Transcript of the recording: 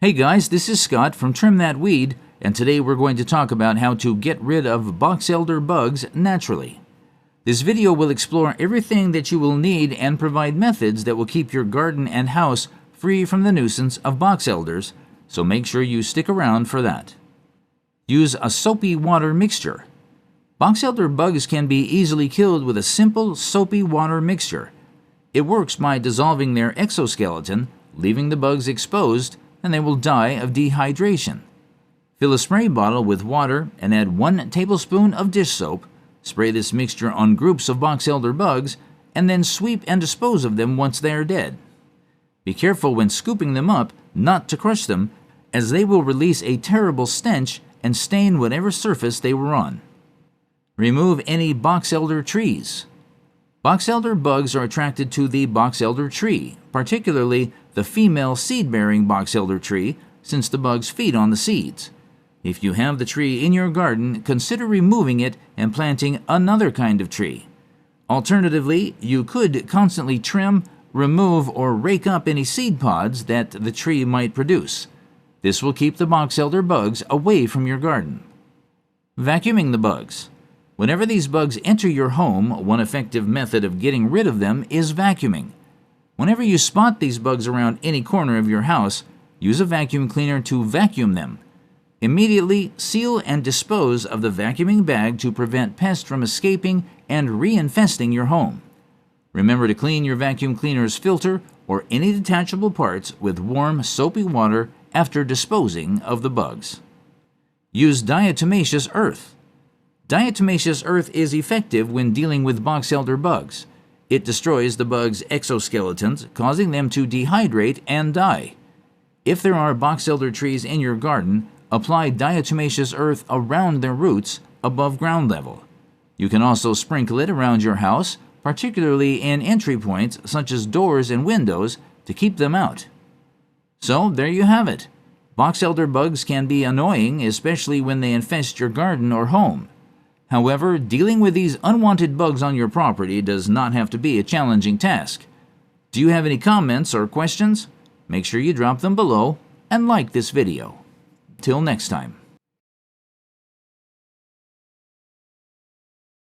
Hey guys, this is Scott from Trim That Weed, and today we're going to talk about how to get rid of Boxelder bugs naturally. This video will explore everything that you will need and provide methods that will keep your garden and house free from the nuisance of Boxelders, so make sure you stick around for that. Use a soapy water mixture. Boxelder bugs can be easily killed with a simple soapy water mixture. It works by dissolving their exoskeleton, leaving the bugs exposed, and they will die of dehydration. Fill a spray bottle with water and add 1 tablespoon of dish soap. Spray this mixture on groups of Boxelder bugs and then sweep and dispose of them once they are dead. Be careful when scooping them up not to crush them, as they will release a terrible stench and stain whatever surface they were on. Remove any Boxelder trees. Boxelder bugs are attracted to the Boxelder tree, particularly the female seed-bearing Boxelder tree, since the bugs feed on the seeds. If you have the tree in your garden, consider removing it and planting another kind of tree. Alternatively, you could constantly trim, remove, or rake up any seed pods that the tree might produce. This will keep the Boxelder bugs away from your garden. Vacuuming the bugs. Whenever these bugs enter your home, one effective method of getting rid of them is vacuuming. Whenever you spot these bugs around any corner of your house, use a vacuum cleaner to vacuum them. Immediately seal and dispose of the vacuuming bag to prevent pests from escaping and reinfesting your home. Remember to clean your vacuum cleaner's filter or any detachable parts with warm, soapy water after disposing of the bugs. Use diatomaceous earth. Diatomaceous earth is effective when dealing with Boxelder bugs. It destroys the bugs' exoskeletons, causing them to dehydrate and die. If there are Boxelder trees in your garden, apply diatomaceous earth around their roots above ground level. You can also sprinkle it around your house, particularly in entry points such as doors and windows, to keep them out. So there you have it. Boxelder bugs can be annoying, especially when they infest your garden or home. However, dealing with these unwanted bugs on your property does not have to be a challenging task. Do you have any comments or questions? Make sure you drop them below and like this video. Till next time.